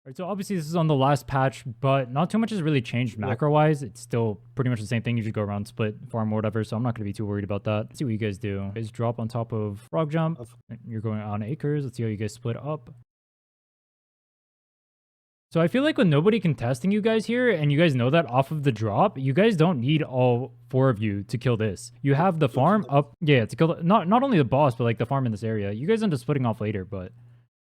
Right, so obviously this is on the last patch, but not too much has really changed Yeah. macro-wise. It's still pretty much the same thing. You just go around, split, farm, or whatever, so I'm not going to be too worried about that. Let's see what you guys do. You guys drop on top of Frog Jump. You're going on acres. Let's see how you guys split up. So I feel like with nobody contesting you guys here, and you guys know that off of the drop, you guys don't need all 4 of you to kill this. You have the farm up, yeah, to kill not only the boss, but like the farm in this area. You guys end up splitting off later, but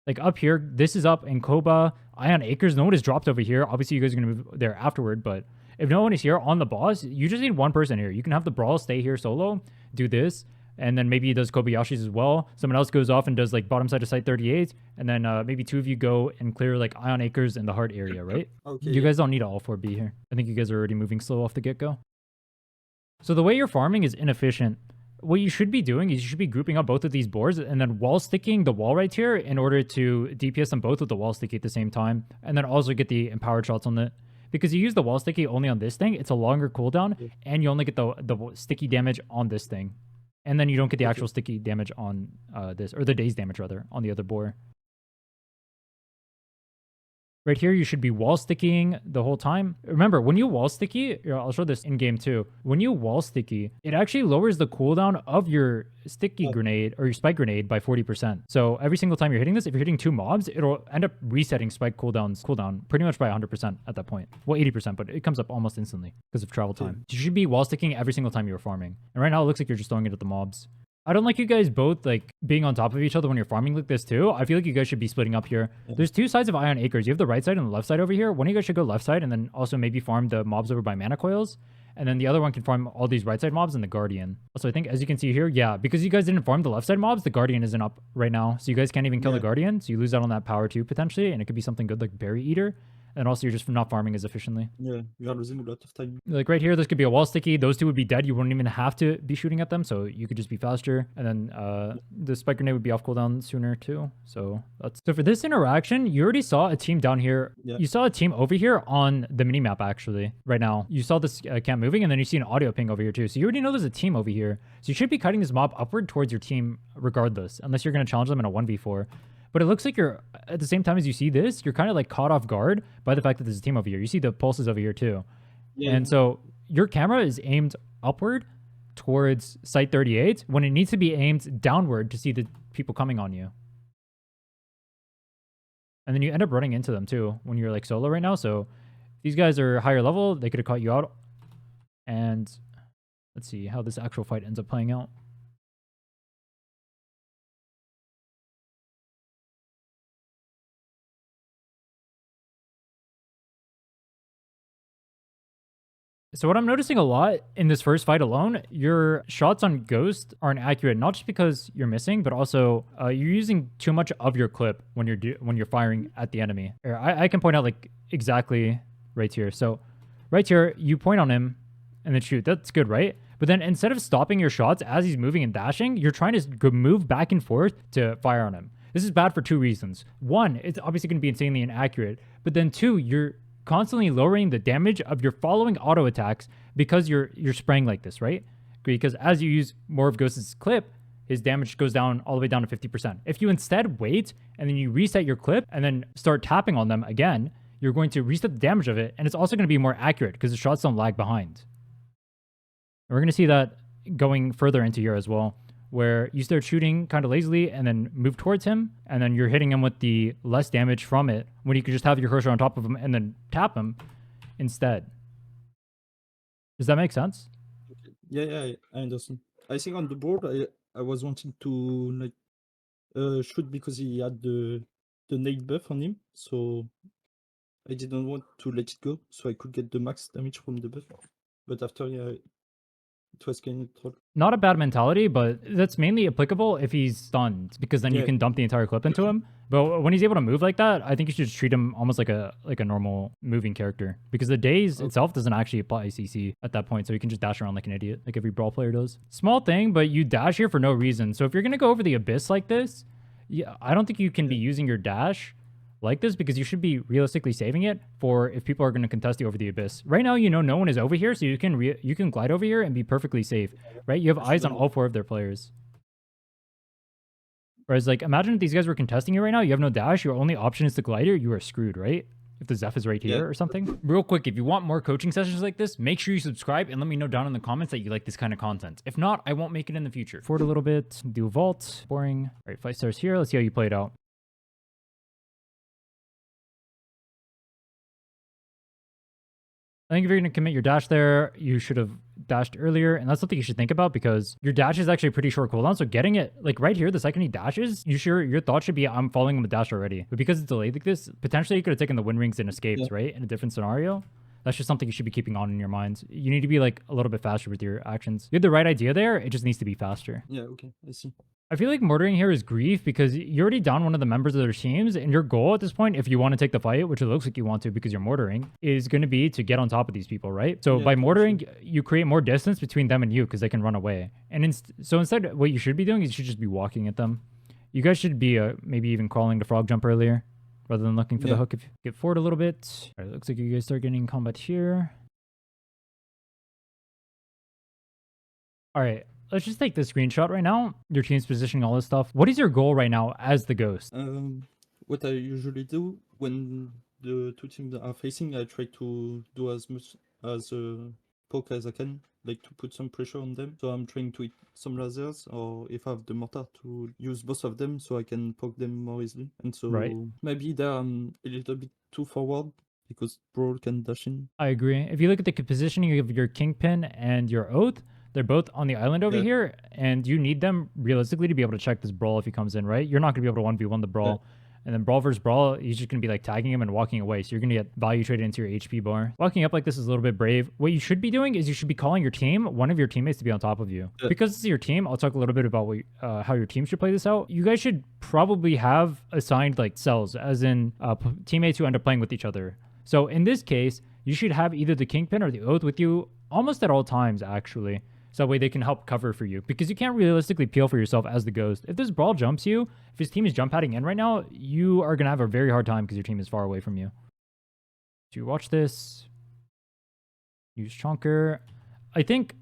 like up here, this is up in Koba, Ion Acres. No one is dropped over here. Obviously, you guys are gonna move there afterward, but if no one is here on the boss, you just need one person here. You can have the Brawl stay here solo, do this, and then maybe he does Kobayashi's as well. Someone else goes off and does like bottom side of site 38, and then maybe 2 of you go and clear like Ion Acres in the heart area, right? Okay. You guys don't need all 4B here. I think you guys are already moving slow off the get-go. So the way you're farming is inefficient. What you should be doing is you should be grouping up both of these boards and then wall sticking the wall right here in order to DPS them both with the wall sticky at the same time, and then also get the empowered shots on it. Because you use the wall sticky only on this thing, it's a longer cooldown, and you only get the sticky damage on this thing. And then you don't get the actual sticky damage on this, or the daze damage rather, on the other boar. Right here, you should be wall sticking the whole time. Remember, when you wall sticky, I'll show this in game too. When you wall sticky, it actually lowers the cooldown of your sticky grenade or your spike grenade by 40%. So every single time you're hitting this, if you're hitting 2 mobs, it'll end up resetting spike cooldown pretty much by 100% at that point. Well, 80%, but it comes up almost instantly because of travel time. You should be wall sticking every single time you're farming. And right now, it looks like you're just throwing it at the mobs. I don't like you guys both like being on top of each other when you're farming like this too. I feel like you guys should be splitting up here. There's 2 sides of Ion Acres. You have the right side and the left side over here. One of you guys should go left side and then also maybe farm the mobs over by mana coils. And then the other one can farm all these right side mobs and the Guardian. Also, I think as you can see here, yeah, because you guys didn't farm the left side mobs, the Guardian isn't up right now. So you guys can't even kill the Guardian. So you lose out on that power too, potentially. And it could be something good like Berry Eater. And also, you're just not farming as efficiently. Yeah, you are losing a lot of time. Like right here, this could be a wall sticky. Those 2 would be dead. You wouldn't even have to be shooting at them, so you could just be faster. And then the spike grenade would be off cooldown sooner too. So for this interaction, you already saw a team down here. Yeah. You saw a team over here on the minimap actually right now. You saw this camp moving, and then you see an audio ping over here too. So you already know there's a team over here. So you should be cutting this mob upward towards your team regardless, unless you're going to challenge them in a 1v4. But it looks like you're, at the same time as you see this, you're kind of like caught off guard by the fact that there's a team over here. You see the pulses over here too. Yeah. And so your camera is aimed upward towards site 38 when it needs to be aimed downward to see the people coming on you. And then you end up running into them too when you're like solo right now. So these guys are higher level. They could have caught you out. And let's see how this actual fight ends up playing out. So what I'm noticing a lot in this first fight alone, your shots on Ghost aren't accurate, not just because you're missing, but also you're using too much of your clip when you're firing at the enemy. Here, I can point out like exactly right here. So right here, you point on him and then shoot. That's good, right? But then instead of stopping your shots as he's moving and dashing, you're trying to move back and forth to fire on him. This is bad for 2 reasons. 1, it's obviously going to be insanely inaccurate. But then 2, you're constantly lowering the damage of your following auto attacks because you're spraying like this, right? Because as you use more of Ghost's clip, his damage goes down all the way down to 50%. If you instead wait and then you reset your clip and then start tapping on them again, you're going to reset the damage of it, and it's also going to be more accurate because the shots don't lag behind. And we're going to see that going further into here as well, where you start shooting kind of lazily and then move towards him, and then you're hitting him with the less damage from it when you could just have your cursor on top of him and then tap him instead. Does that make sense? Yeah, I understand. I think on the board, I was wanting to like shoot because he had the nade buff on him, so I didn't want to let it go, so I could get the max damage from the buff. But after, yeah, it was kind of troll. Not a bad mentality, but that's mainly applicable if he's stunned, because then you can dump the entire clip into him. But when he's able to move like that, I think you should just treat him almost like a normal moving character, because the daze itself doesn't actually apply CC at that point, so you can just dash around like an idiot, like every brawl player does. Small thing, but you dash here for no reason. So if you're gonna go over the abyss like this, yeah, I don't think you can be using your dash like this, because you should be realistically saving it for if people are going to contest you over the abyss. Right now, you know no one is over here, so you can glide over here and be perfectly safe, right? You have eyes on all 4 of their players. Whereas, like, imagine if these guys were contesting you right now. You have no dash. Your only option is the glider. You are screwed, right? If the Zeph is right Yeah. here or something. Real quick, if you want more coaching sessions like this, make sure you subscribe and let me know down in the comments that you like this kind of content. If not, I won't make it in the future. Forward a little bit. Do vault. Boring. All right, 5 stars here. Let's see how you played out. I think if you're going to commit your dash there, you should have dashed earlier. And that's something you should think about because your dash is actually a pretty short cooldown. So getting it like right here, the second he dashes, your thought should be, I'm following him with dash already. But because it's delayed like this, potentially you could have taken the wind rings and escaped, right? In a different scenario. That's just something you should be keeping on in your mind. You need to be like a little bit faster with your actions. You had the right idea there. It just needs to be faster. Yeah, okay, I see. I feel like mortaring here is grief because you're already down one of the members of their teams, and your goal at this point, if you want to take the fight, which it looks like you want to because you're mortaring, is going to be to get on top of these people, right? So Yeah, by for mortaring, sure. you create more distance between them and you because they can run away. And so instead, what you should be doing is you should just be walking at them. You guys should be maybe even crawling to frog jump earlier rather than looking for the Yeah. hook. If you get forward a little bit. All right, looks like you guys start getting combat here. All right, let's just take this screenshot right now. Your team's positioning all this stuff. What is your goal right now as the ghost? What I usually do when the two teams are facing, I try to do as much as poke as I can, like to put some pressure on them. So I'm trying to hit some lasers, or if I have the mortar, to use both of them so I can poke them more easily. And so Right. maybe there I'm a little bit too forward because Brawl can dash in. I agree. If you look at the positioning of your Kingpin and your Oath, they're both on the island over Yeah. here, and you need them realistically to be able to check this Brawl if he comes in, right? You're not going to be able to 1v1 the Brawl. And then Brawl versus Brawl, he's just going to be like tagging him and walking away. So you're going to get value traded into your HP bar. Walking up like this is a little bit brave. What you should be doing is you should be calling your team, one of your teammates, to be on top of you. Yeah. Because it's your team, I'll talk a little bit about how your team should play this out. You guys should probably have assigned like cells, as in teammates who end up playing with each other. So in this case, you should have either the Kingpin or the Oath with you almost at all times, actually. So that way they can help cover for you. Because you can't realistically peel for yourself as the ghost. If this Brawl jumps you, if his team is jump padding in right now, you are going to have a very hard time because your team is far away from you. So you watch this. Use Chonker. I think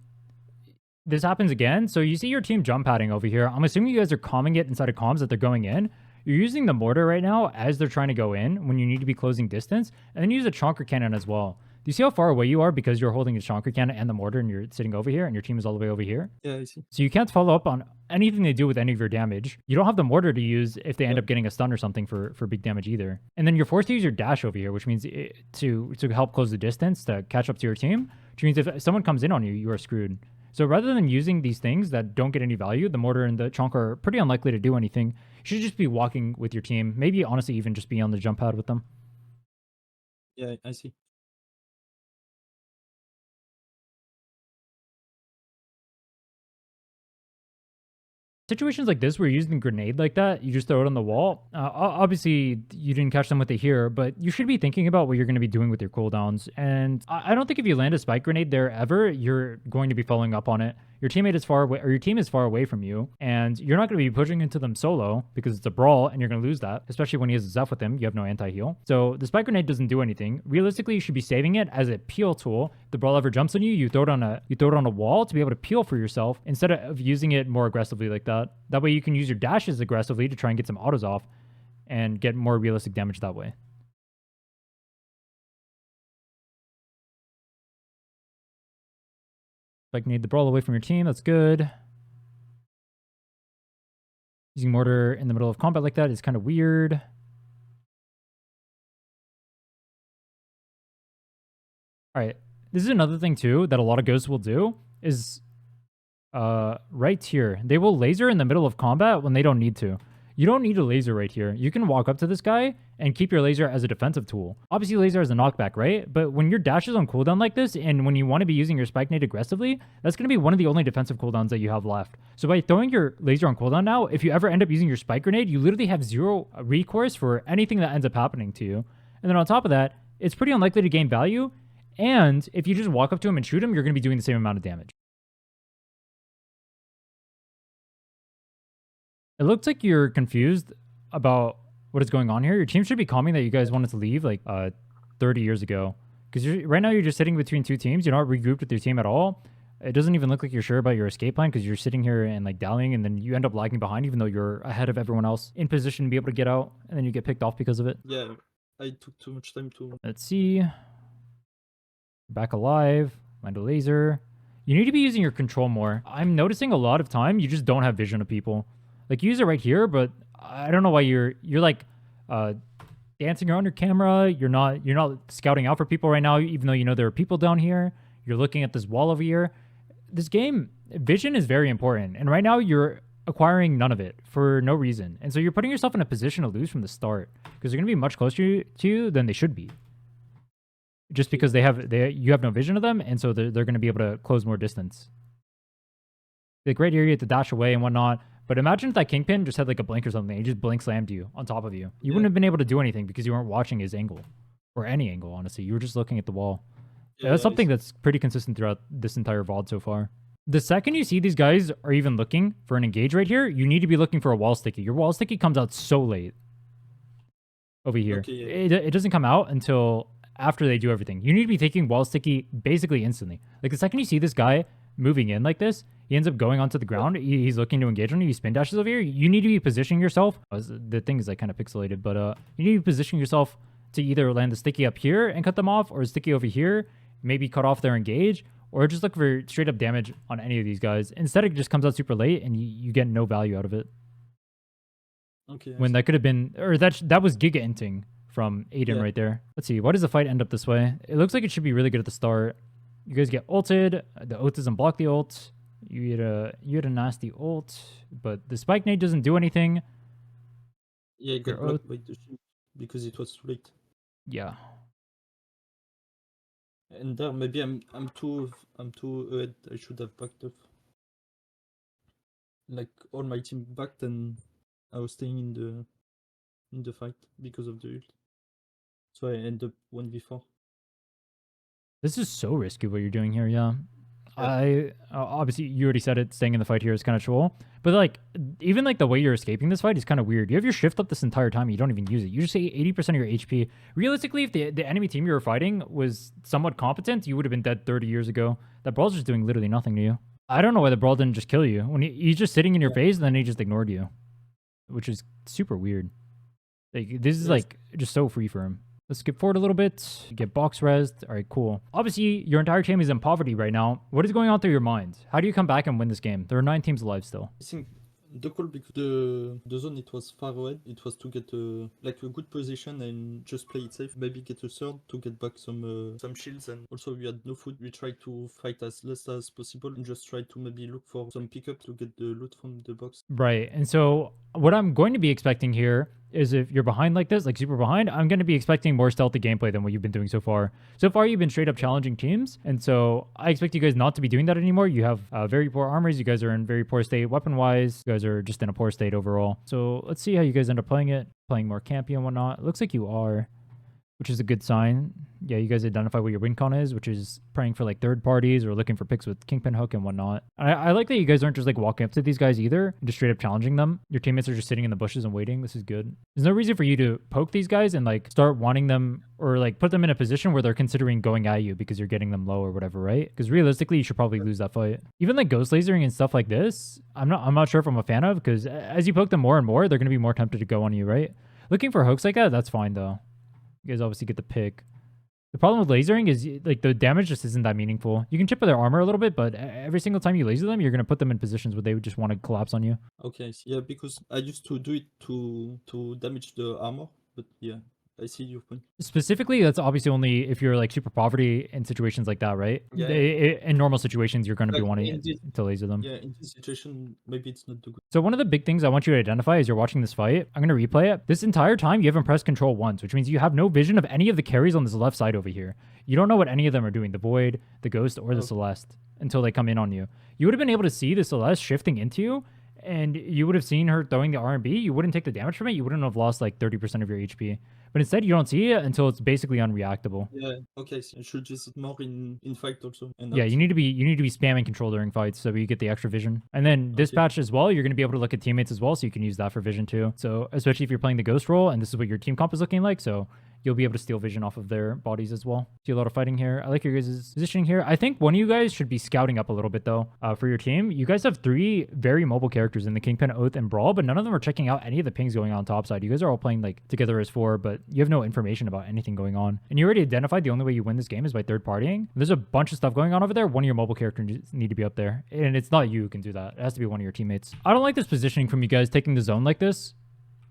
this happens again. So you see your team jump padding over here. I'm assuming you guys are calming it inside of comms that they're going in. You're using the mortar right now as they're trying to go in when you need to be closing distance. And then use a Chonker cannon as well. Do you see how far away you are because you're holding the Chonker cannon and the mortar and you're sitting over here and your team is all the way over here? Yeah, I see. So you can't follow up on anything they do with any of your damage. You don't have the mortar to use if they end up getting a stun or something for big damage either. And then you're forced to use your dash over here, which means to help close the distance to catch up to your team, which means if someone comes in on you, you are screwed. So rather than using these things that don't get any value, the mortar and the Chonker are pretty unlikely to do anything. You should just be walking with your team. Maybe honestly even just be on the jump pad with them. Yeah, I see. Situations like this where you're using a grenade like that, you just throw it on the wall. Obviously, you didn't catch them with it here, but you should be thinking about what you're going to be doing with your cooldowns. And I don't think if you land a spike grenade there ever, you're going to be following up on it. Your teammate is far away, or your team is far away from you, and you're not going to be pushing into them solo because it's a brawl, and you're going to lose that, especially when he has a Zeph with him. You have no anti-heal. So the spike grenade doesn't do anything. Realistically, you should be saving it as a peel tool. The brawl ever jumps on you, you throw it on a wall to be able to peel for yourself instead of using it more aggressively like that. That way you can use your dashes aggressively to try and get some autos off and get more realistic damage that way. Like, need the brawl away from your team. That's good. Using mortar in the middle of combat like that is kind of weird. All right. This is another thing too that a lot of ghosts will do is right here. They will laser in the middle of combat when they don't need to. You don't need a laser right here. You can walk up to this guy and keep your laser as a defensive tool. Obviously, laser is a knockback, right? But when your dash is on cooldown like this, and when you want to be using your spike nade aggressively, that's going to be one of the only defensive cooldowns that you have left. So by throwing your laser on cooldown now, if you ever end up using your spike grenade, you literally have zero recourse for anything that ends up happening to you. And then on top of that, it's pretty unlikely to gain value. And if you just walk up to him and shoot him, you're going to be doing the same amount of damage. It looks like you're confused about what is going on here. Your team should be calming that you guys wanted to leave like 30 years ago. Because right now you're just sitting between two teams. You're not regrouped with your team at all. It doesn't even look like you're sure about your escape plan because you're sitting here and like dallying, and then you end up lagging behind even though you're ahead of everyone else in position to be able to get out, and then you get picked off because of it. Yeah, I took too much time to. Let's see. Back alive. Land a laser. You need to be using your control more. I'm noticing a lot of time you just don't have vision of people. Like, you use it right here, but I don't know why you're like dancing around your camera. You're not scouting out for people right now, even though you know there are people down here. You're looking at this wall over here. This game, vision is very important. And right now you're acquiring none of it for no reason. And so you're putting yourself in a position to lose from the start because they're going to be much closer to you than they should be. Just because you have no vision of them, and so they're going to be able to close more distance. The great area to dash away and whatnot. But imagine if that Kingpin just had like a blink or something. He just blink slammed you on top of you. You wouldn't have been able to do anything because you weren't watching his angle. Or any angle, honestly. You were just looking at the wall. Yeah, that's something that's pretty consistent throughout this entire VOD so far. The second you see these guys are even looking for an engage right here, you need to be looking for a wall sticky. Your wall sticky comes out so late. Over here. Okay, yeah. It doesn't come out until after they do everything. You need to be taking wall sticky basically instantly. Like the second you see this guy moving in like this, he ends up going onto the ground. He's looking to engage on you. He spin dashes over here. You need to be positioning yourself. The thing is like kind of pixelated, but you need to be positioning yourself to either land the sticky up here and cut them off, or sticky over here, maybe cut off their engage, or just look for straight up damage on any of these guys. Instead, it just comes out super late and you get no value out of it. Okay. When that could have been, or that was Giga Inting from Aiden right there. Let's see. Why does the fight end up this way? It looks like it should be really good at the start. You guys get ulted. The ult doesn't block the ult. You had a nasty ult, but the spike nade doesn't do anything. Yeah, it got blocked by the shield because it was too late. Yeah. And there, maybe I'm too ahead. I should have backed up. Like all my team backed, and I was staying in the fight because of the ult. So I end up 1v4. This is so risky what you're doing here, yeah. I obviously you already said it, staying in the fight here is kind of troll, but like even like the way you're escaping this fight is kind of weird. You have your shift up this entire time and you don't even use it. You just say 80% of your HP. Realistically, if the enemy team you were fighting was somewhat competent, you would have been dead 30 years ago. That brawl's just doing literally nothing to you. I don't know why the brawl didn't just kill you. When he's just sitting in your face and then he just ignored you, which is super weird. Like this is like just so free for him. Let's skip forward a little bit. Get box resed. All right, cool. Obviously, your entire team is in poverty right now. What is going on through your mind? How do you come back and win this game? There are 9 teams alive still. I think the call, because the zone, it was far away. It was to get like a good position and just play it safe. Maybe get a third to get back some shields, and also we had no food. We tried to fight as less as possible and just try to maybe look for some pickup to get the loot from the box. Right. And so what I'm going to be expecting here is if you're behind like this, like super behind, I'm going to be expecting more stealthy gameplay than what you've been doing so far. So far, you've been straight up challenging teams. And so I expect you guys not to be doing that anymore. You have very poor armors. You guys are in very poor state weapon-wise. You guys are just in a poor state overall. So let's see how you guys end up playing it. Playing more campy and whatnot. It looks like you are, which is a good sign. Yeah, you guys identify what your win con is, which is praying for like third parties or looking for picks with Kingpin Hook and whatnot. I like that you guys aren't just like walking up to these guys either and just straight up challenging them. Your teammates are just sitting in the bushes and waiting. This is good. There's no reason for you to poke these guys and like start wanting them or like put them in a position where they're considering going at you because you're getting them low or whatever, right? Because realistically, you should probably lose that fight. Even like ghost lasering and stuff like this, I'm not sure if I'm a fan of, because as you poke them more and more, they're going to be more tempted to go on you, right? Looking for hooks like that, that's fine though. You guys obviously get the pick. The problem with lasering is like the damage just isn't that meaningful. You can chip their armor a little bit, but every single time you laser them, you're going to put them in positions where they would just want to collapse on you. Okay, yeah, because I used to do it to damage the armor, but yeah, I see your point. Specifically, that's obviously only if you're like super poverty in situations like that, right? Yeah. In normal situations, you're going to be Like, wanting to laser them. Yeah, in this situation, maybe it's not too good. So one of the big things I want you to identify as you're watching this fight, I'm going to replay it. This entire time, you haven't pressed control once, which means you have no vision of any of the carries on this left side over here. You don't know what any of them are doing, the Void, the Ghost, or the Celeste, until they come in on you. You would have been able to see the Celeste shifting into you, and you would have seen her throwing the R&B. You wouldn't take the damage from it. You wouldn't have lost like 30% of your HP. But instead, you don't see it until it's basically unreactable. Yeah, okay, so I should use it more in fight also. And Yeah, you need to be spamming control during fights so you get the extra vision. And then dispatch as well, you're going to be able to look at teammates as well, so you can use that for vision too. So especially if you're playing the ghost role and this is what your team comp is looking like, so you'll be able to steal vision off of their bodies as well. See a lot of fighting here. I like your guys' positioning here. I think one of you guys should be scouting up a little bit though for your team. You guys have 3 very mobile characters in the Kingpin, Oath, and Brawl, but none of them are checking out any of the pings going on top side. You guys are all playing like together as 4, but you have no information about anything going on. And you already identified the only way you win this game is by third partying. There's a bunch of stuff going on over there. One of your mobile characters need to be up there. And it's not you who can do that. It has to be one of your teammates. I don't like this positioning from you guys taking the zone like this.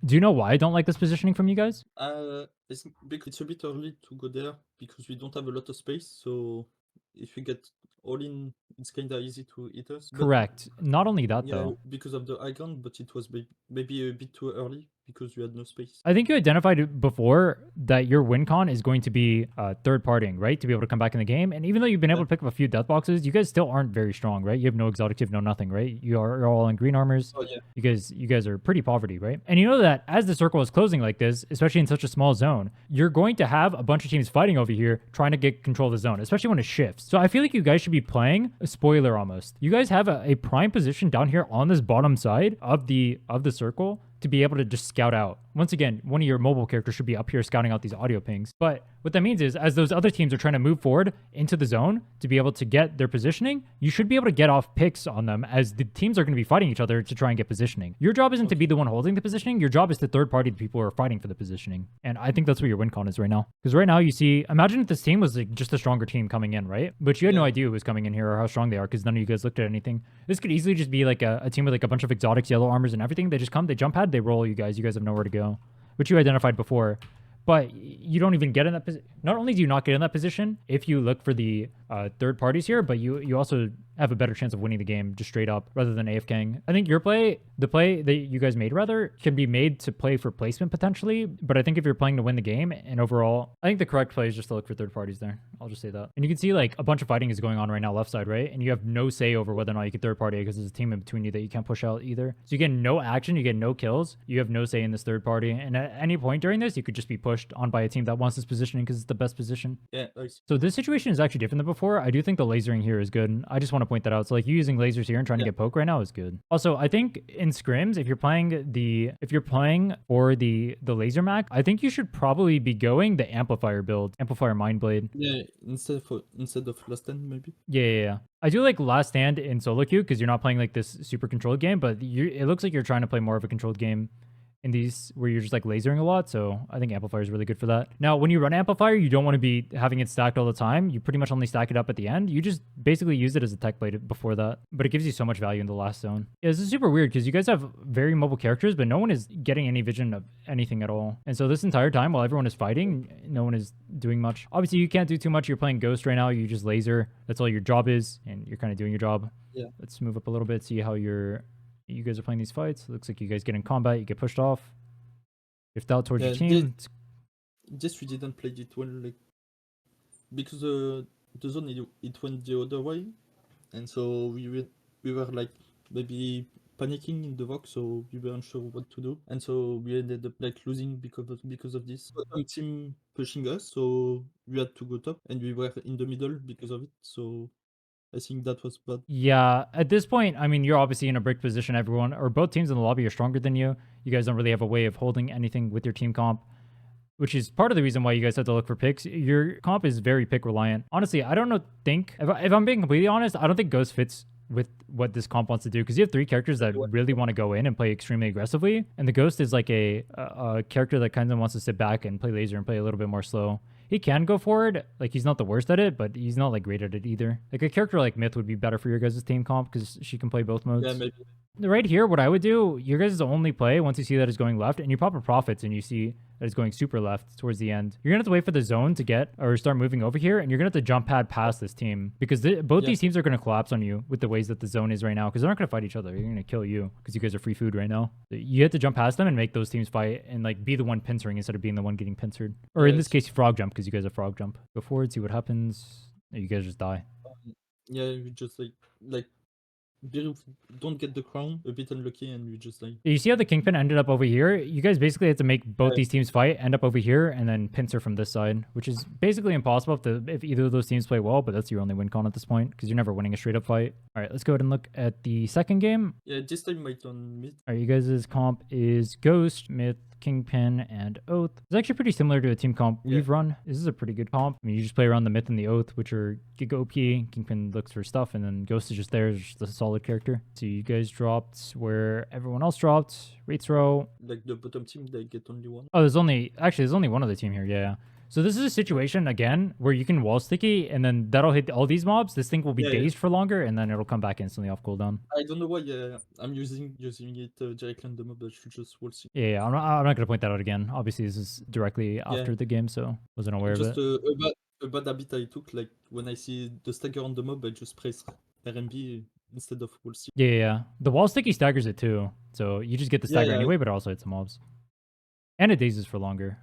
Do you know why I don't like this positioning from you guys? I think because it's a bit early to go there because we don't have a lot of space. So if we get all in, it's kind of easy to hit us. But Correct. Not only that yeah, though. because of the high ground, but it was maybe a bit too early because we had no space. I think you identified it before that your win con is going to be third partying, right? To be able to come back in the game. And even though you've been able to pick up a few death boxes, you guys still aren't very strong, right? You have no exotic, you have no nothing, right? You're all in green armors. Oh yeah. You guys are pretty poverty, right? And you know that as the circle is closing like this, especially in such a small zone, you're going to have a bunch of teams fighting over here trying to get control of the zone, especially when it shifts. So I feel like you guys should be playing a spoiler almost. You guys have a prime position down here on this bottom side of the circle to be able to just scout out. Once again, one of your mobile characters should be up here scouting out these audio pings. But what that means is as those other teams are trying to move forward into the zone to be able to get their positioning, you should be able to get off picks on them as the teams are going to be fighting each other to try and get positioning. Your job isn't to be the one holding the positioning. Your job is to third party the people who are fighting for the positioning. And I think that's what your win con is right now. Because right now you see, imagine if this team was like just a stronger team coming in, right? But you had no idea who was coming in here or how strong they are because none of you guys looked at anything. This could easily just be like a team with like a bunch of exotics, yellow armors and everything. They just come, they jump pad, they roll you guys. You guys have nowhere to go, which you identified before. But you don't even get in that position. Not only do you not get in that position if you look for the third parties here, but you also have a better chance of winning the game just straight up rather than AFKing. I think your play, the play that you guys made rather, can be made to play for placement potentially. But I think if you're playing to win the game and overall, I think the correct play is just to look for third parties there. I'll just say that. And you can see like a bunch of fighting is going on right now left side, right? And you have no say over whether or not you can third party because there's a team in between you that you can't push out either. So you get no action, you get no kills. You have no say in this third party. And at any point during this, you could just be pushed on by a team that wants this positioning because it's the best position. Yeah, nice. So this situation is actually different than before. I do think the lasering here is good. I just want to point that out. So like you using lasers here and trying to get poke right now is good. Also, I think in scrims, if you're playing for the laser mac, I think you should probably be going the amplifier build, amplifier mind blade. Yeah, instead of last stand maybe. Yeah. I do like last stand in solo queue because you're not playing like this super controlled game, but it looks like you're trying to play more of a controlled game in these where you're just like lasering a lot. So I think amplifier is really good for that. Now, when you run amplifier, you don't want to be having it stacked all the time. You pretty much only stack it up at the end. You just basically use it as a tech blade before that, but it gives you so much value in the last zone. Yeah, this is super weird because you guys have very mobile characters, but no one is getting any vision of anything at all. And so this entire time while everyone is fighting, no one is doing much. Obviously, you can't do too much. You're playing Ghost right now. You just laser. That's all your job is, and you're kind of doing your job. Yeah. Let's move up a little bit, see how you guys are playing these fights. It looks like you guys get in combat. You get pushed off. Shift out towards your team. Just we didn't play it well, like because the zone it went the other way, and so we were like maybe panicking in the box, so we weren't sure what to do, and so we ended up like losing because of this. Bottom team pushing us, so we had to go top, and we were in the middle because of it. So I think that was bad. Yeah, at this point, I mean, you're obviously in a brick position. Everyone or both teams in the lobby are stronger than you. You guys don't really have a way of holding anything with your team comp, which is part of the reason why you guys have to look for picks. Your comp is very pick reliant. Honestly, I don't think, if I'm being completely honest, I don't think Ghost fits with what this comp wants to do because you have 3 characters that really want to go in and play extremely aggressively. And the Ghost is like a character that kind of wants to sit back and play laser and play a little bit more slow. He can go forward. Like, he's not the worst at it, but he's not, like, great at it either. Like, a character like Myth would be better for your guys' team comp because she can play both modes. Yeah, maybe. Right here, what I would do, your guys' only play, once you see that it's going left, and you pop a Profits and you see that it's going super left towards the end, you're going to have to wait for the zone to get or start moving over here, and you're going to have to jump pad past this team because both these teams are going to collapse on you with the ways that the zone is right now because they're not going to fight each other. They're going to kill you because you guys are free food right now. You have to jump past them and make those teams fight and like be the one pincering instead of being the one getting pincered. Or in this case, frog jump because you guys have frog jump. Go forward, see what happens. You guys just die. Yeah, we just like don't get the crown, a bit unlucky, and we just like. You see how the Kingpin ended up over here? You guys basically had to make both these teams fight, end up over here, and then pincer from this side, which is basically impossible if either of those teams play well, but that's your only win con at this point, because you're never winning a straight-up fight. All right, let's go ahead and look at the second game. Yeah, this time might on mid. All right, you guys' comp is Ghost, Myth, Kingpin, and Oath. It's actually pretty similar to a team comp Yeah. we've run. This is a pretty good comp. I mean, you just play around the Myth and the Oath, which are Giga OP. Kingpin looks for stuff, and then Ghost is just there, just a solid character. So you guys dropped where everyone else dropped. Rates row. Like the bottom team, they get only one. Oh, there's only one other team here. Yeah. So this is a situation again where you can wall sticky, and then that'll hit all these mobs. This thing will be Yeah, dazed for longer, and then it'll come back instantly off cooldown. I don't know why I'm using it directly on the mob, but should just wall stick. Yeah, I'm not gonna point that out again. Obviously, this is directly after the game, so wasn't aware of Just it. a bad habit I took. Like when I see the stagger on the mob, I just press RMB instead of wall stick. Yeah. The wall sticky staggers it too, so you just get the stagger Yeah. anyway, but it also hits the mobs, and it dazes for longer.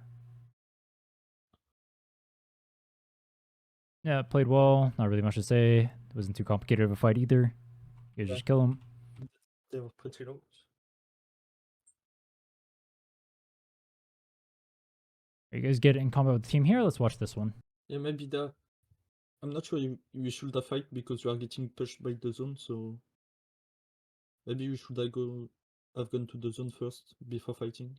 Yeah, played well. Not really much to say. It wasn't too complicated of a fight either. You guys just kill him. They were pretty low. You guys get in combat with the team here. Let's watch this one. Yeah, maybe that. I'm not sure you should have fight because you are getting pushed by the zone, so maybe you should have gone to the zone first before fighting.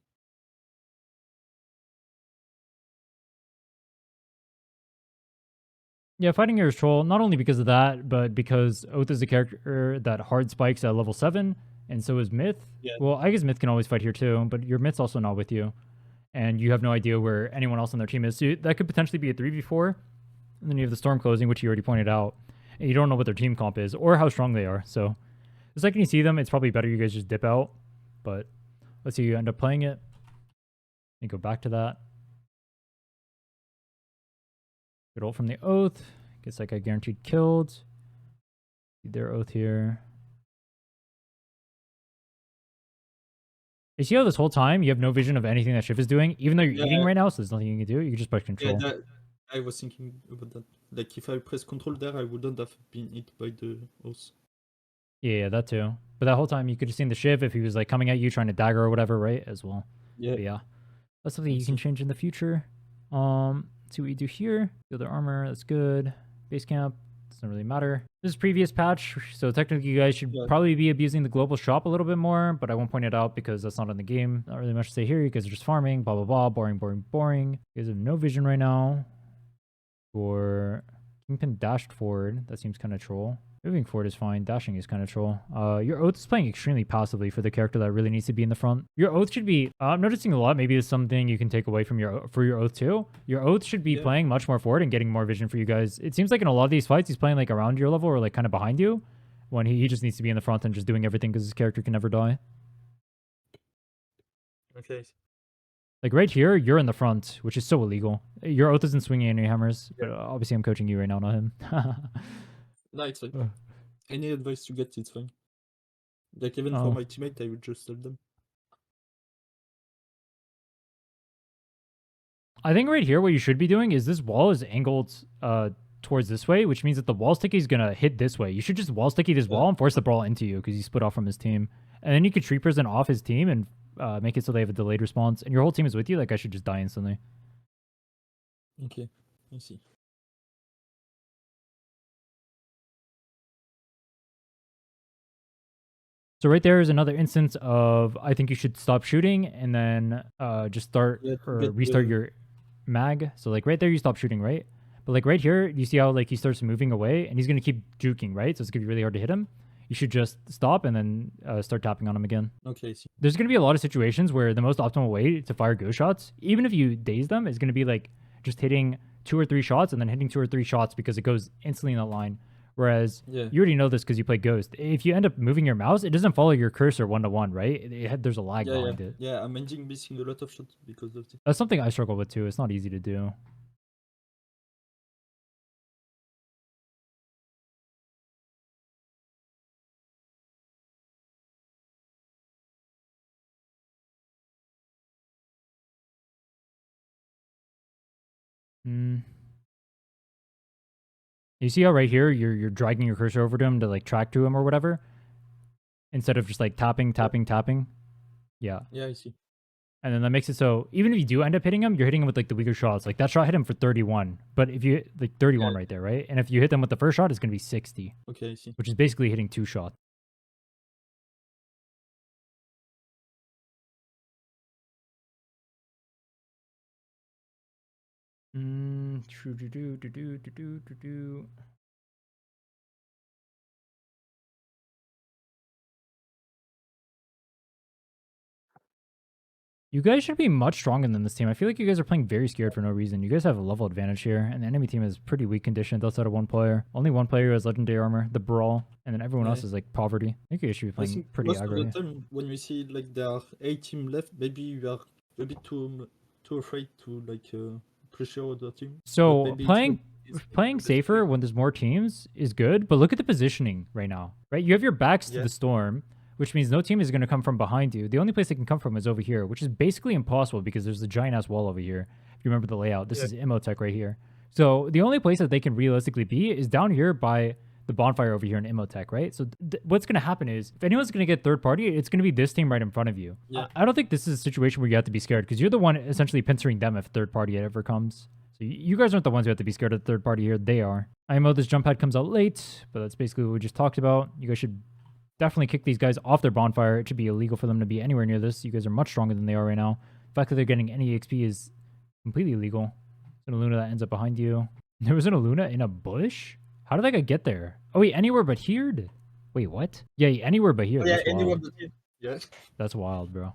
Yeah, fighting here is troll, not only because of that, but because Oath is a character that hard spikes at level 7, and so is Myth. Yeah. Well, I guess Myth can always fight here too, but your Myth's also not with you, and you have no idea where anyone else on their team is. So that could potentially be a 3v4, and then you have the Storm closing, which you already pointed out, and you don't know what their team comp is or how strong they are. So the second you see them, it's probably better you guys just dip out, but let's see you end up playing it. And go back to that. Good ult from the Oath. Gets that guy guaranteed killed. See their Oath here. You see how this whole time you have no vision of anything that Shiv is doing, even though you're eating right now, so there's nothing you can do. You can just push control. Yeah, I was thinking about that. Like if I press control there, I wouldn't have been hit by the Oath. Yeah, that too. But that whole time you could have seen the Shiv if he was like coming at you trying to dagger or whatever, right? As well. Yeah. But yeah. That's something you can change in the future. Let's see what you do here. The other armor, that's good. Base camp, doesn't really matter. This is previous patch, so technically you guys should probably be abusing the global shop a little bit more, but I won't point it out because that's not in the game. Not really much to say here. You guys are just farming, blah, blah, blah. Boring, boring, boring. You guys have no vision right now. For Kingpin dashed forward. That seems kind of troll. Moving forward is fine. Dashing is kind of troll. Your Oath is playing extremely passively for the character that really needs to be in the front. Your Oath should be... I'm noticing a lot. Maybe it's something you can take away from your Oath too. Your Oath should be playing much more forward and getting more vision for you guys. It seems like in a lot of these fights, he's playing like around your level or like kind of behind you, when he just needs to be in the front and just doing everything because his character can never die. Okay. Like right here, you're in the front, which is so illegal. Your Oath isn't swinging any hammers, but obviously I'm coaching you right now, not him. No, it's fine. Any advice you get, it's fine. Like even for my teammate, I would just tell them. I think right here, what you should be doing is this wall is angled towards this way, which means that the wall sticky is going to hit this way. You should just wall sticky this wall and force the brawl into you because he split off from his team. And then you could tree prison off his team and make it so they have a delayed response. And your whole team is with you. That guy should just die instantly. Okay, I see. So right there is another instance of I think you should stop shooting and then just start or restart your mag. So like right there you stop shooting, right? But like right here, you see how like he starts moving away and he's going to keep juking, right? So it's going to be really hard to hit him. You should just stop and then start tapping on him again. Okay, I see. There's going to be a lot of situations where the most optimal way to fire ghost shots, even if you daze them, is going to be like just hitting 2 or 3 shots and then hitting 2 or 3 shots because it goes instantly in that line. Whereas you already know this because you play Ghost. If you end up moving your mouse, it doesn't follow your cursor 1-to-1, right? There's a lag behind it. Yeah, I'm ending missing a lot of shots because of this. That's something I struggle with too. It's not easy to do. You see how right here you're dragging your cursor over to him to like track to him or whatever, instead of just like tapping. Yeah. Yeah, I see. And then that makes it so even if you do end up hitting him, you're hitting him with like the weaker shots. Like that shot hit him for 31, but if you like 31 right there, right? And if you hit them with the first shot, it's gonna be 60. Okay, I see. Which is basically hitting 2 shots. You guys should be much stronger than this team. I feel like you guys are playing very scared for no reason. You guys have a level advantage here, and the enemy team is pretty weak conditioned outside of one player. Only one player has legendary armor, the Brawl, and then everyone else is like poverty. I think you guys should be I playing think pretty most of aggro the here. time when we see like there are 8 teams left, maybe you are a bit too afraid to like pressure other team. But So maybe playing safer when there's more teams is good, but look at the positioning right now, right? You have your backs to the storm, which means no team is going to come from behind you. The only place they can come from is over here, which is basically impossible because there's a giant ass wall over here. If you remember the layout, this is Imhotep right here. So the only place that they can realistically be is down here by the bonfire over here in Imhotep, right? So what's going to happen is if anyone's going to get third party, it's going to be this team right in front of you. I don't think this is a situation where you have to be scared because you're the one essentially pincering them if third party ever comes. So you guys aren't the ones who have to be scared of the third party here. They are. I know this jump pad comes out late, but that's basically what we just talked about. You guys should definitely kick these guys off their bonfire. It should be illegal for them to be anywhere near this. You guys are much stronger than they are right now. The fact that they're getting any XP is completely illegal. There's an Luna that ends up behind you. There was an Luna in a bush? How did that guy get there? Oh, wait, anywhere but here? Wait, what? Yeah, anywhere but here. That's wild. Yeah. That's wild, bro.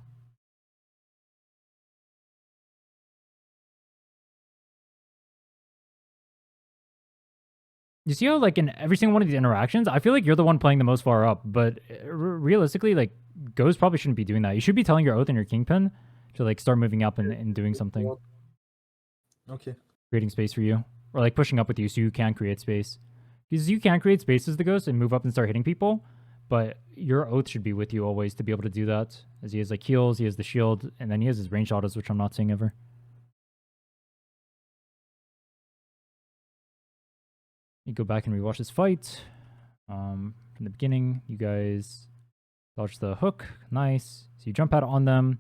You see how, like, in every single one of these interactions, I feel like you're the one playing the most far up, but realistically, like, Ghost probably shouldn't be doing that. You should be telling your Oath and your Kingpin to, like, start moving up and doing something. Okay. Creating space for you. Or, like, pushing up with you so you can create space. Because you can create space as the Ghost and move up and start hitting people, but your Oath should be with you always to be able to do that. As he has, like, heals, he has the shield, and then he has his range autos, which I'm not seeing ever. You go back and rewatch this fight. From the beginning, you guys dodge the hook. Nice. So you jump out on them.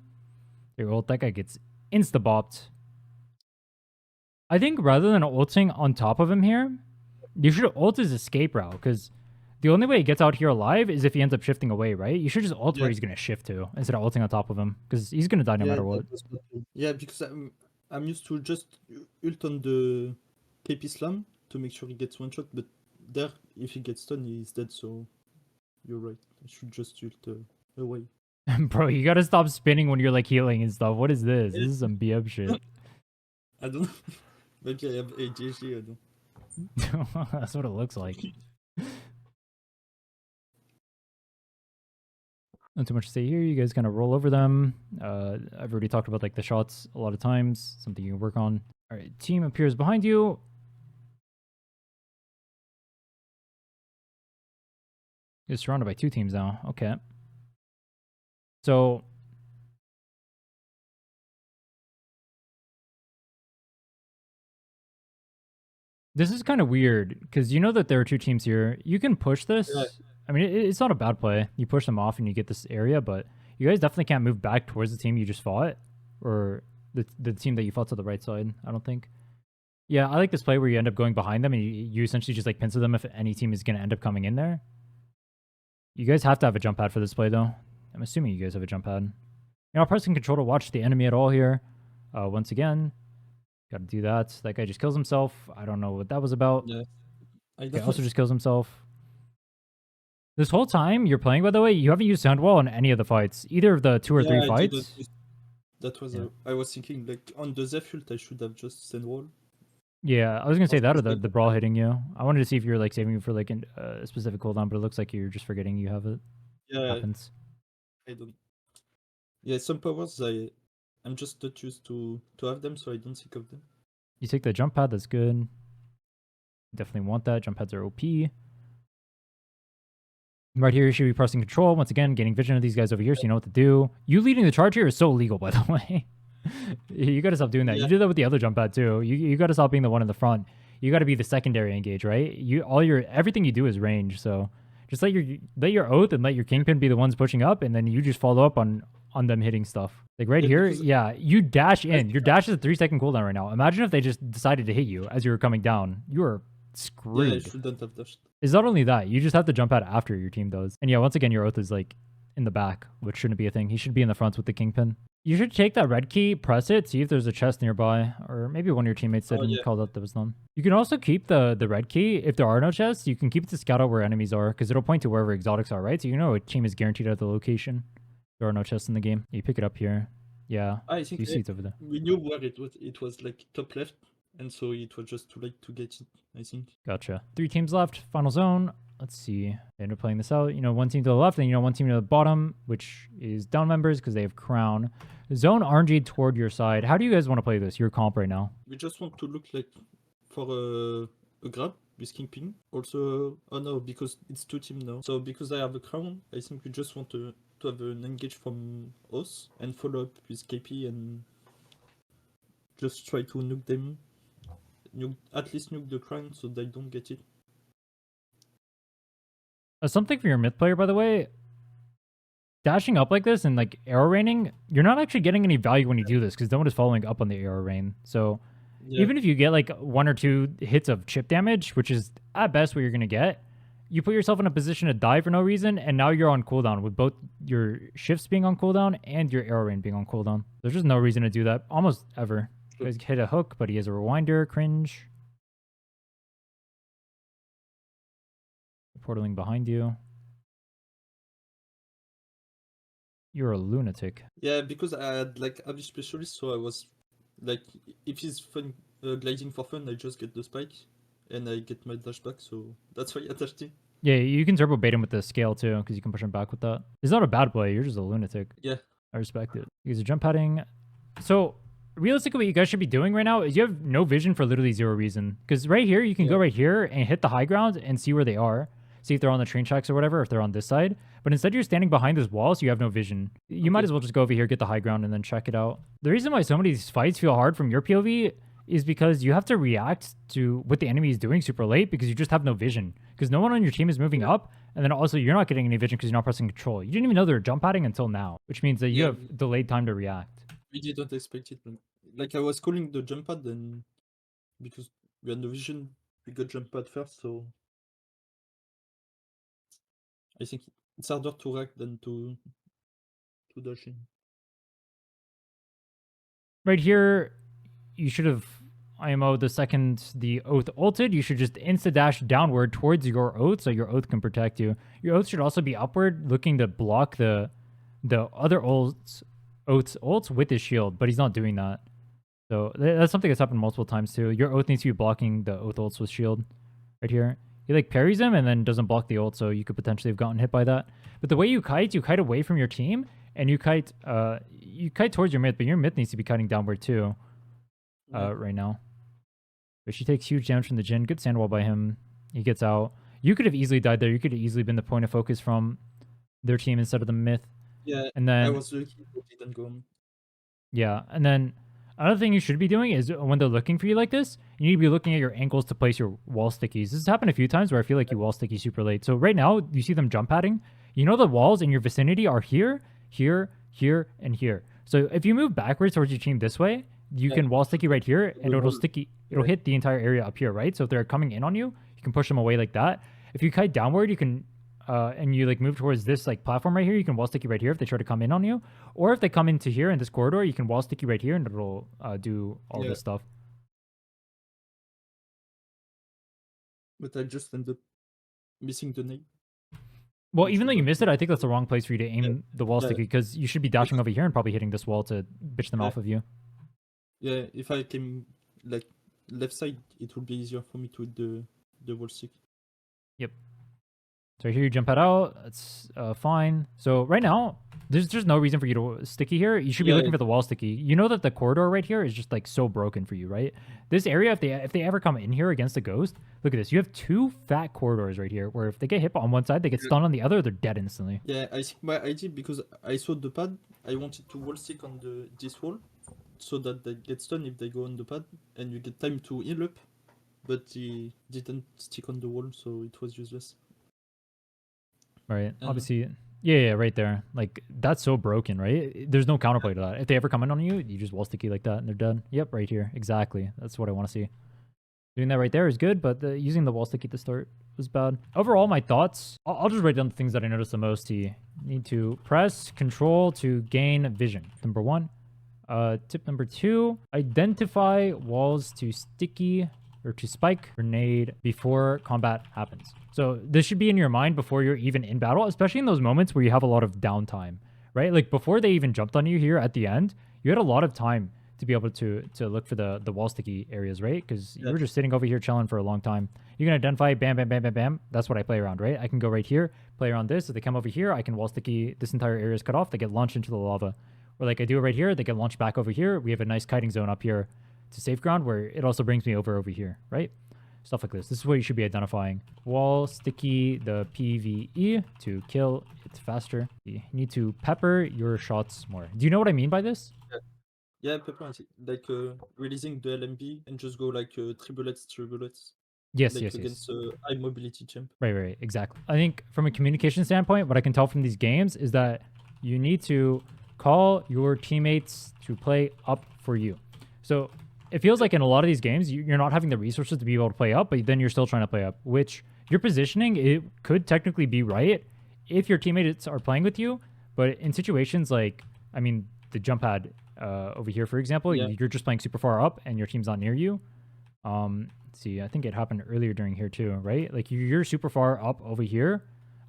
Your ult, that guy gets insta-bopped. I think rather than ulting on top of him here, you should ult his escape route, because the only way he gets out here alive is if he ends up shifting away, right? You should just ult where he's going to shift to, instead of ulting on top of him, because he's going to die no matter what. Yeah, because I'm used to just ult on the KP slam to make sure he gets one shot, but there, if he gets stunned, he's dead, so you're right. I should just ult away. Bro, you gotta stop spinning when you're like healing and stuff. What is this? This is some BM shit. I don't know. Maybe I have ADHD, I don't. That's what it looks like. Not too much to say here. You guys kind of roll over them. I've already talked about like the shots a lot of times. Something you can work on. All right, team appears behind you. You're surrounded by two teams now. Okay. So this is kind of weird because you know that there are two teams here. You can push this. Yeah. I mean, it's not a bad play. You push them off and you get this area, but you guys definitely can't move back towards the team you just fought or the team that you fought to the right side, I don't think. Yeah, I like this play where you end up going behind them and you essentially just like pincer them if any team is going to end up coming in there. You guys have to have a jump pad for this play, though. I'm assuming you guys have a jump pad. You're not pressing control to watch the enemy at all here. Once again, got to do that. That guy just kills himself. I don't know what that was about. Yeah. He also just kills himself. This whole time you're playing, by the way, you haven't used Sandwall in any of the fights. Either of the 2 or 3 fights. That was I was thinking, like, on the Zeph ult, I should have just Sandwall. Yeah, I was going to say that or the Brawl hitting you. I wanted to see if you were, like, saving it for, like, a specific cooldown, but it looks like you're just forgetting you have it. Yeah. It happens. I don't... Yeah, some powers, I'm just not used to have them, so I don't think of them. You take the jump pad, that's good. Definitely want that. Jump pads are OP. Right here, you should be pressing control. Once again, getting vision of these guys over here so you know what to do. You leading the charge here is so illegal, by the way. You got to stop doing that. Yeah. You did that with the other jump pad too. You got to stop being the one in the front. You got to be the secondary engage, right? Everything you do is range. So just let your Oath and let your Kingpin be the ones pushing up, and then you just follow up on them hitting stuff. Like right here, yeah, you dash in. Your dash is a 3-second cooldown right now. Imagine if they just decided to hit you as you were coming down. You are screwed. Yeah, I shouldn't have dashed. It's not only that, you just have to jump out after your team does. And yeah, once again, your Oath is like in the back, which shouldn't be a thing. He should be in the front with the kingpin. You should take that red key, press it, see if there's a chest nearby, or maybe one of your teammates did and called out there was none. You can also keep the red key. If there are no chests, you can keep it to scout out where enemies are, because it'll point to wherever exotics are, right? So you know a team is guaranteed at the location. There are no chests in the game. You pick it up here. Yeah, I think you see it's over there. we knew where it was. It was like top left, and so it was just too late to get it, I think. Gotcha. 3 teams left. Final zone. Let's see. They end up playing this out. You know, one team to the left, and you know, one team to the bottom, which is down members because they have crown. Zone RNG toward your side. How do you guys want to play this? Your comp right now. We just want to look like for a grab with Kingpin. Also, oh no, because it's 2 teams now. So because I have a crown, I think we just want to have an engage from us and follow up with KP and just try to nuke them. At least nuke the crown so they don't get it. Something for your myth player, by the way. Dashing up like this and like arrow raining, you're not actually getting any value when you do this because no one is following up on the arrow rain. So even if you get like 1 or 2 hits of chip damage, which is at best what you're going to get, you put yourself in a position to die for no reason, and now you're on cooldown with both your shifts being on cooldown and your arrow rain being on cooldown. There's just no reason to do that almost ever. You guys hit a hook, but he has a rewinder. Cringe. Portaling behind you. You're a lunatic. Yeah, because I had like Abyss Specialist, so I was like, if he's fun gliding for fun, I just get the spike and I get my dash back, so that's why I dashed him. Yeah, you can turbo bait him with the scale too, because you can push him back with that. It's not a bad play, you're just a lunatic. Yeah. I respect it. You guys are jump padding. So realistically, what you guys should be doing right now is you have no vision for literally 0 reason. Because right here, you can go right here and hit the high ground and see where they are. See if they're on the train tracks or whatever, if they're on this side. But instead, you're standing behind this wall, so you have no vision. You might as well just go over here, get the high ground, and then check it out. The reason why so many of these fights feel hard from your POV is because you have to react to what the enemy is doing super late because you just have no vision. Because no one on your team is moving up, and then also you're not getting any vision because you're not pressing control. You didn't even know they were jump padding until now, which means that you have delayed time to react. We didn't expect it. Like I was calling the jump pad, and because we had no vision, we got jump pad first, so I think it's harder to react than to dash in. Right here, you should have IMO the second the oath ulted. You should just insta dash downward towards your oath so your oath can protect you. Your oath should also be upward, looking to block the other oath's ults with his shield, but he's not doing that. So that's something that's happened multiple times too. Your oath needs to be blocking the oath ults with shield right here. He like parries him and then doesn't block the ult, so you could potentially have gotten hit by that. But the way you kite away from your team and you kite towards your myth, but your myth needs to be kiting downward too. Right now. But she takes huge damage from the Jhin. Good sandwall by him. He gets out. You could have easily died there. You could have easily been the point of focus from their team instead of the myth. Yeah, and then I was lucky it didn't go on. Yeah, and then another thing you should be doing is when they're looking for you like this, you need to be looking at your ankles to place your wall stickies. This has happened a few times where I feel like you wall sticky super late. So right now, you see them jump padding. You know the walls in your vicinity are here, here, here, and here. So if you move backwards towards your team this way, you can wall sticky right here, and it'll hit the entire area up here, right? So if they're coming in on you, you can push them away like that. If you kite downward, you can and you like move towards this like platform right here, you can wall sticky right here if they try to come in on you. Or if they come into here in this corridor, you can wall sticky right here and it'll do all this stuff. But I just ended up missing the nade. Well, even though you missed it, I think that's the wrong place for you to aim the wall sticky, because you should be dashing over here and probably hitting this wall to bitch them off of you. Yeah, if I came like left side, it would be easier for me to hit the wall stick. Yep. So here you jump out. That's fine. So right now, there's just no reason for you to sticky here. You should be looking for the wall sticky. You know that the corridor right here is just like so broken for you, right? This area, if they ever come in here against a ghost, look at this. You have 2 fat corridors right here where if they get hit on one side, they get stunned on the other, they're dead instantly. Yeah, I think my idea, because I saw the pad, I wanted to wall stick on this wall so that they get stunned if they go on the pad and you get time to heal up, but he didn't stick on the wall, so it was useless. Right. Obviously, yeah, right there. Like, that's so broken, right? There's no counterplay to that. If they ever come in on you, you just wall sticky like that and they're dead. Yep, right here. Exactly. That's what I want to see. Doing that right there is good, but using the wall sticky to start was bad. Overall, my thoughts, I'll just write down the things that I noticed the most. You need to press control to gain vision. Number 1. Tip number 2, identify walls to sticky or to spike grenade before combat happens. So this should be in your mind before you're even in battle, especially in those moments where you have a lot of downtime, right? Like before they even jumped on you here at the end, you had a lot of time to be able to look for the wall sticky areas, right? Because you were just sitting over here chilling for a long time. You can identify bam, bam, bam, bam, bam. That's what I play around, right? I can go right here, play around this. If they come over here, I can wall sticky. This entire area is cut off. They get launched into the lava. Or like I do it right here, they get launched back over here. We have a nice kiting zone up here to safe ground where it also brings me over here, right? Stuff like this. This is what you should be identifying. Wall sticky the PvE to kill it faster. You need to pepper your shots more. Do you know what I mean by this? Yeah, pepper, like releasing the LMB and just go like 3 bullets, 3 bullets. Yes, Like yes, against yes. high mobility champ. Right, exactly. I think from a communication standpoint, what I can tell from these games is that you need to call your teammates to play up for you. So it feels like in a lot of these games, you're not having the resources to be able to play up, but then you're still trying to play up, which your positioning, it could technically be right if your teammates are playing with you. But in situations like, I mean, the jump pad over here, for example, you're just playing super far up and your team's not near you. Let's see, I think it happened earlier during here too, right? Like you're super far up over here,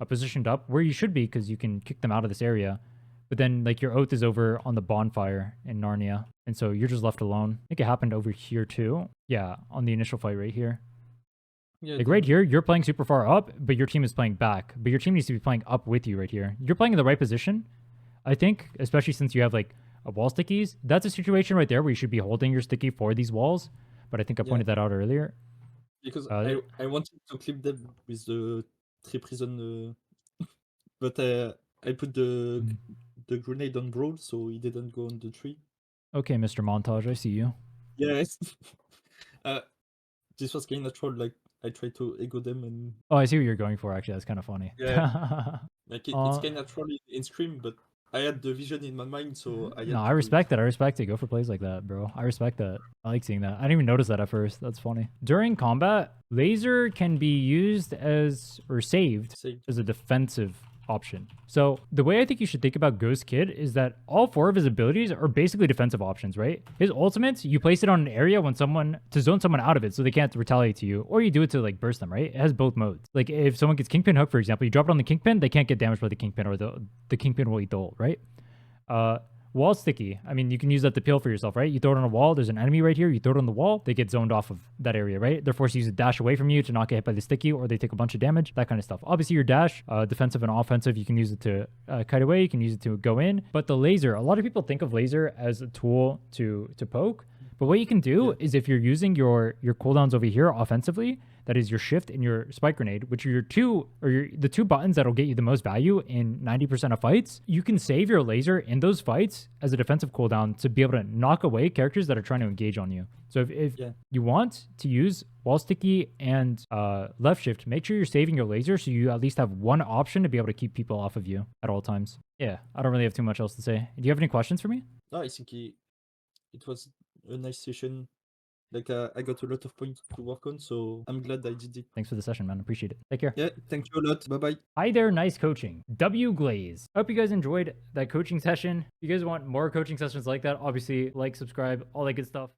positioned up where you should be because you can kick them out of this area. But then like your oath is over on the bonfire in Narnia. And so you're just left alone. I think it happened over here too. Yeah, on the initial fight right here. Yeah, like right here, you're playing super far up, but your team is playing back. But your team needs to be playing up with you right here. You're playing in the right position, I think, especially since you have like a wall stickies. That's a situation right there where you should be holding your sticky for these walls. But I think I pointed that out earlier. Because I wanted to clip them with the tree prison, but I put the grenade on Brawl, so he didn't go on the tree. Okay, Mr. Montage, I see you. Yes. This was kind of troll, like I tried to ego them and... Oh, I see what you're going for, actually. That's kind of funny. Yeah. Like it's kind of troll in stream, but I had the vision in my mind, so I had No, I respect that. I respect it. Go for plays like that, bro. I respect that. I like seeing that. I didn't even notice that at first. That's funny. During combat, laser can be used as, or saved as a defensive option. So the way I think you should think about Ghost Kid is that all 4 of his abilities are basically defensive options, right? His ultimates, you place it on an area when to zone someone out of it so they can't retaliate to you, or you do it to like burst them, right? It has both modes. Like if someone gets Kingpin Hook, for example, you drop it on the Kingpin, they can't get damaged by the Kingpin, or the Kingpin will eat the ult, right? Wall sticky. I mean, you can use that to peel for yourself, right? You throw it on a wall. There's an enemy right here. You throw it on the wall. They get zoned off of that area, right? They're forced to use a dash away from you to not get hit by the sticky, or they take a bunch of damage, that kind of stuff. Obviously, your dash, defensive and offensive, you can use it to kite away. You can use it to go in. But the laser, a lot of people think of laser as a tool to poke. But what you can do is if you're using your cooldowns over here offensively, that is your shift and your spike grenade, which are the 2 buttons that'll get you the most value in 90% of fights, you can save your laser in those fights as a defensive cooldown to be able to knock away characters that are trying to engage on you. So if you want to use wall sticky and left shift, make sure you're saving your laser so you at least have one option to be able to keep people off of you at all times. Yeah, I don't really have too much else to say. Do you have any questions for me? No, I think it was a nice session. Like I got a lot of points to work on, so I'm glad I did it. Thanks for the session, man. Appreciate it. Take care. Yeah, thank you a lot. Bye-bye. Hi there, nice coaching. W Glaze. I hope you guys enjoyed that coaching session. If you guys want more coaching sessions like that, obviously like, subscribe, all that good stuff.